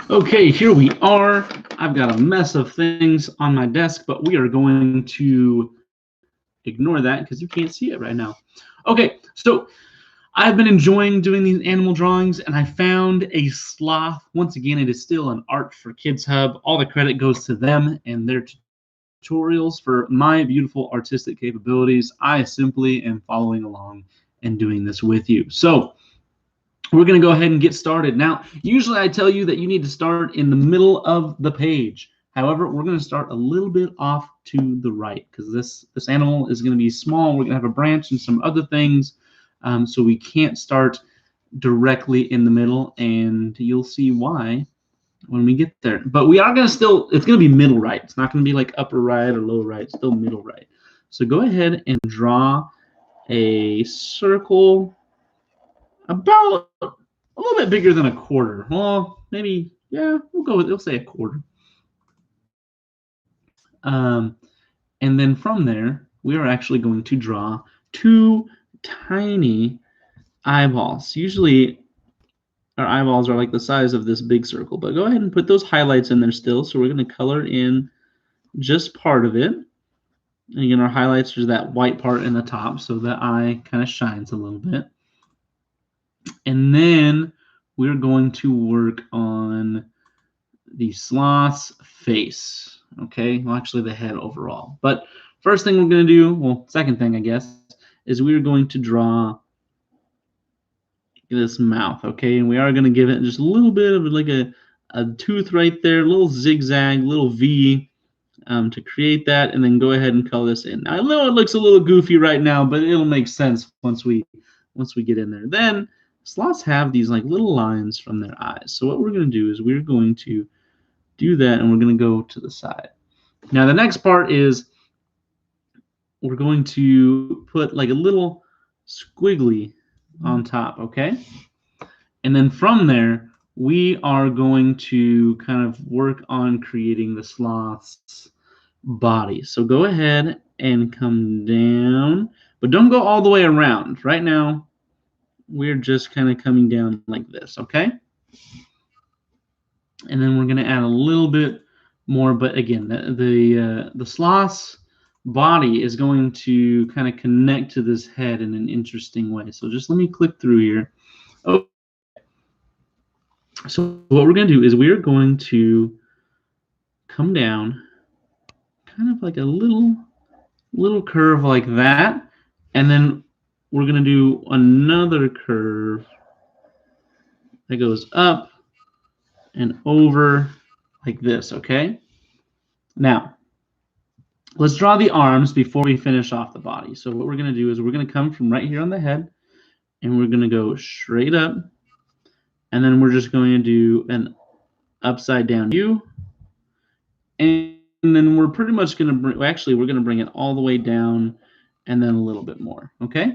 Okay, here we are. I've got a mess of things on my desk, but we are going to ignore that because you can't see it right now. Okay, so I've been enjoying doing these animal drawings, and I found a sloth. Once again, it is still an Art for Kids Hub. All the credit goes to them and their tutorials for my beautiful artistic capabilities. I simply am following along and doing this with you. So, we're going to go ahead and get started. Now, usually I tell you that you need to start in the middle of the page. However, we're going to start a little bit off to the right because this animal is going to be small. We're going to have a branch and some other things, so we can't start directly in the middle, and you'll see why when we get there. But we are going to still, it's going to be middle right. It's not going to be like upper right or lower right. It's still middle right. So go ahead and draw a circle about a little bit bigger than a quarter. Well, maybe, yeah, we'll say a quarter. And then from there, we are actually going to draw two tiny eyeballs. Usually our eyeballs are like the size of this big circle, but go ahead and put those highlights in there still. So we're going to color in just part of it. And again, our highlights are that white part in the top, so the eye kind of shines a little bit. And then we're going to work on the sloth's face. Okay, well, actually the head overall. But first thing we're going to do, well, second thing, I guess, is we're going to draw this mouth. Okay, and we are going to give it just a little bit of like a tooth right there, a little zigzag, little V to create that, and then go ahead and color this in. Now, I know it looks a little goofy right now, but it'll make sense once we get in there. Then sloths have these like little lines from their eyes. So what we're going to do is we're going to do that, and we're going to go to the side. Now the next part is we're going to put like a little squiggly on top, okay? And then from there, we are going to kind of work on creating the sloth's body. So go ahead and come down, but don't go all the way around. Right now, we're just kind of coming down like this, okay? And then we're going to add a little bit more, but again, the sloth's body is going to kind of connect to this head in an interesting way. So just let me click through here. Okay. So what we're going to do is we're going to come down kind of like a little curve like that, and then we're going to do another curve that goes up and over like this, okay? Now, let's draw the arms before we finish off the body. So what we're going to do is we're going to come from right here on the head, and we're going to go straight up, and then we're just going to do an upside down U, and then we're pretty much going to bring, actually, we're going to bring it all the way down and then a little bit more, okay?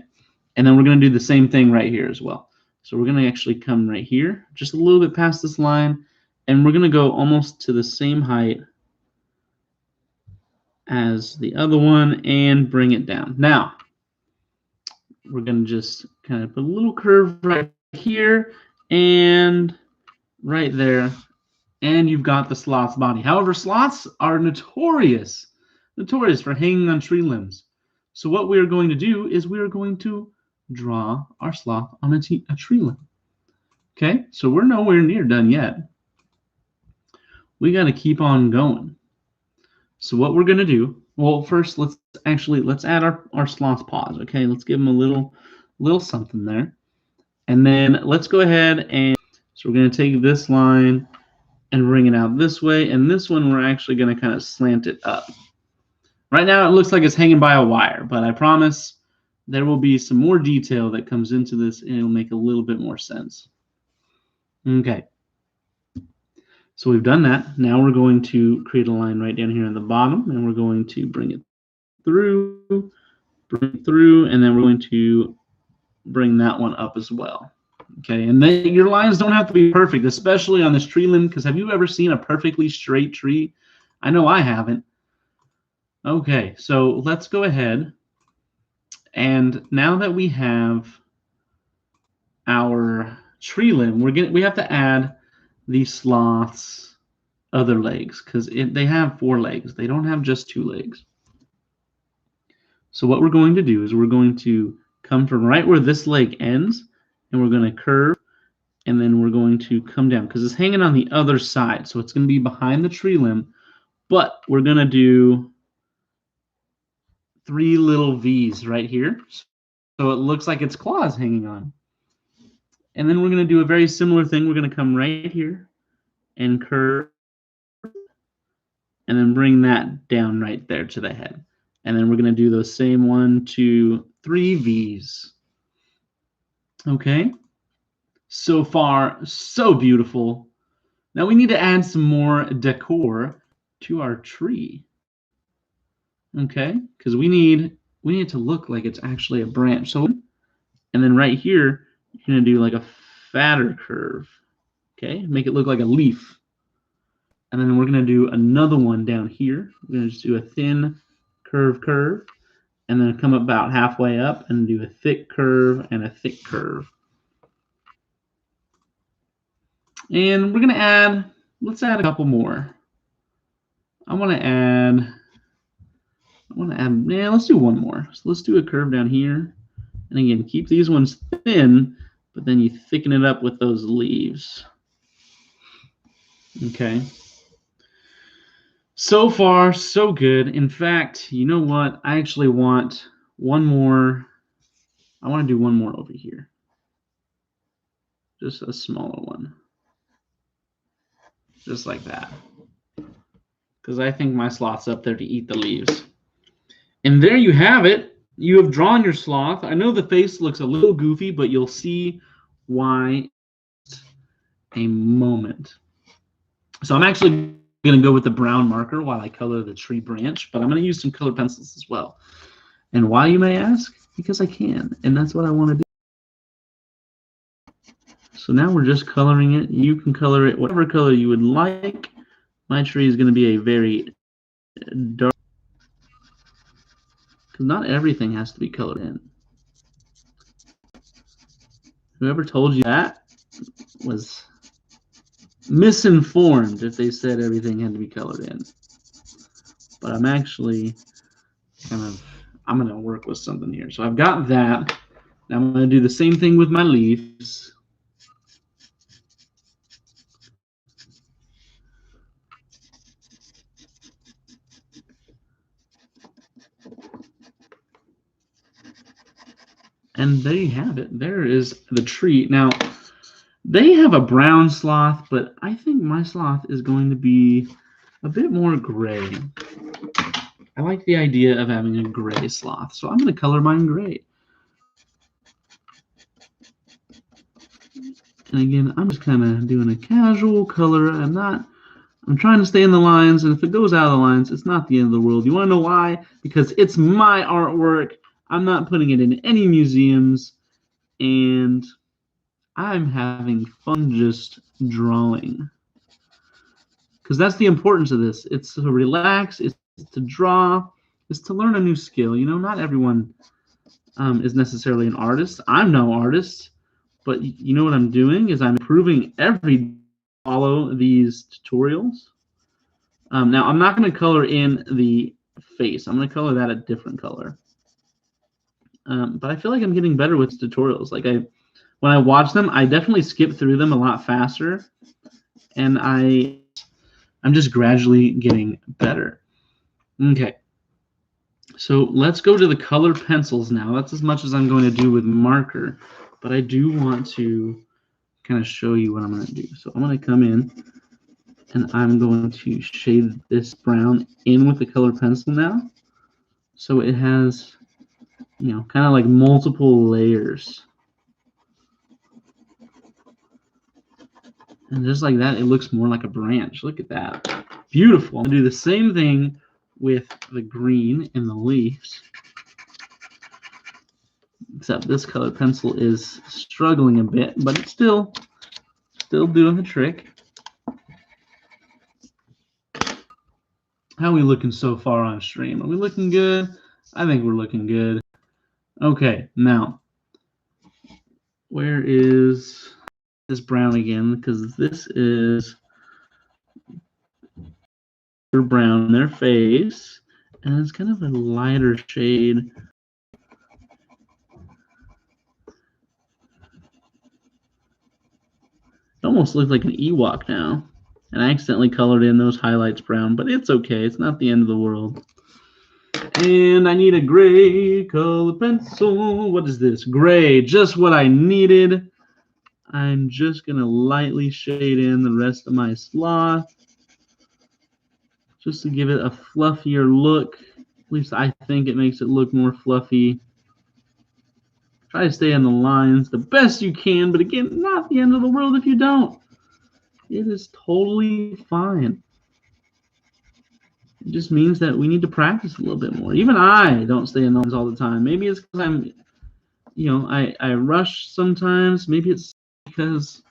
And then we're going to do the same thing right here as well. So we're going to actually come right here, just a little bit past this line, and we're going to go almost to the same height as the other one and bring it down. Now, we're going to just kind of put a little curve right here and right there, and you've got the sloth's body. However, sloths are notorious for hanging on tree limbs. So what we are going to do is we are going to draw our sloth on a tree limb. Okay, so we're nowhere near done yet. We got to keep on going. So what we're going to do, well, first let's add our sloth paws. Okay, let's give them a little something there. And then let's go ahead and, so we're going to take this line and bring it out this way. And this one, we're actually going to kind of slant it up. Right now, it looks like it's hanging by a wire, but I promise there will be some more detail that comes into this, and it'll make a little bit more sense. Okay. So we've done that. Now we're going to create a line right down here on the bottom, and we're going to bring it through, and then we're going to bring that one up as well. Okay, and then your lines don't have to be perfect, especially on this tree limb, because have you ever seen a perfectly straight tree? I know I haven't. Okay, so let's go ahead, and now that we have our tree limb, we have to add the sloth's other legs, because they have 4 legs. They don't have just 2 legs. So what we're going to do is we're going to come from right where this leg ends, and we're going to curve, and then we're going to come down, because it's hanging on the other side, so it's going to be behind the tree limb, but we're going to do 3 little V's right here, so it looks like its claws hanging on. And then we're going to do a very similar thing. We're going to come right here and curve, and then bring that down right there to the head. And then we're going to do those same 1, 2, 3 V's. Okay? So far, so beautiful. Now we need to add some more decor to our tree. Okay? Because we need it to look like it's actually a branch. So, and then right here, you're going to do like a fatter curve. Okay? Make it look like a leaf. And then we're going to do another one down here. We're going to just do a thin curve, and then come about halfway up and do a thick curve and a thick curve. And we're going to add, let's add a couple more. Yeah, let's do one more. So let's do a curve down here. And again, keep these ones thin, but then you thicken it up with those leaves. Okay. So far, so good. In fact, you know what? I actually want one more. I want to do one more over here. Just a smaller one. Just like that. Because I think my sloth's up there to eat the leaves. And there you have it. You have drawn your sloth. I know the face looks a little goofy, but you'll see why in a moment. So I'm actually going to go with the brown marker while I color the tree branch, but I'm going to use some colored pencils as well. And why, you may ask? Because I can, and that's what I want to do. So now we're just coloring it. You can color it whatever color you would like. My tree is going to be a very dark, because not everything has to be colored in. Whoever told you that was misinformed if they said everything had to be colored in. But I'm actually I'm going to work with something here. So I've got that. Now I'm going to do the same thing with my leaves. And there you have it. There is the tree. Now, they have a brown sloth, but I think my sloth is going to be a bit more gray. I like the idea of having a gray sloth, so I'm going to color mine gray. And again, I'm just kind of doing a casual color. I'm trying to stay in the lines, and if it goes out of the lines, it's not the end of the world. You want to know why? Because it's my artwork. I'm not putting it in any museums, and I'm having fun just drawing. Because that's the importance of this. It's to relax, it's to draw, it's to learn a new skill. You know, not everyone is necessarily an artist. I'm no artist, but you know what I'm doing is I'm improving every day. Follow these tutorials. Now, I'm not going to color in the face. I'm going to color that a different color. But I feel like I'm getting better with tutorials. Like when I watch them, I definitely skip through them a lot faster, and I'm just gradually getting better. Okay, so let's go to the color pencils now. That's as much as I'm going to do with marker, but I do want to kind of show you what I'm going to do. So I'm going to come in, and I'm going to shade this brown in with the color pencil now, so it has, you know, kind of like multiple layers. And just like that, it looks more like a branch. Look at that. Beautiful. I'll do the same thing with the green in the leaves. Except this color pencil is struggling a bit, but it's still doing the trick. How are we looking so far on stream? Are we looking good? I think we're looking good. Okay, now, where is this brown again because this is brown in their face, and it's kind of a lighter shade. It almost looks like an Ewok now. And I accidentally colored in those highlights brown, but it's okay. It's not the end of the world. And I need a gray color pencil. What is this? Gray, just what I needed. I'm just going to lightly shade in the rest of my sloth, just to give it a fluffier look. At least I think it makes it look more fluffy. Try to stay on the lines the best you can, but again, not the end of the world if you don't. It is totally fine. It just means that we need to practice a little bit more. Even I don't stay in the lines all the time. Maybe it's because I'm, I rush sometimes. Maybe it's because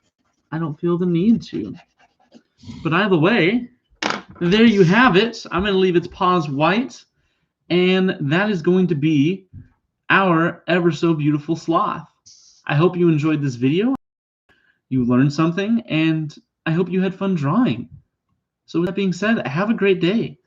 I don't feel the need to. But either way, there you have it. I'm going to leave its paws white, and that is going to be our ever so beautiful sloth. I hope you enjoyed this video, you learned something, and I hope you had fun drawing. So with that being said, have a great day.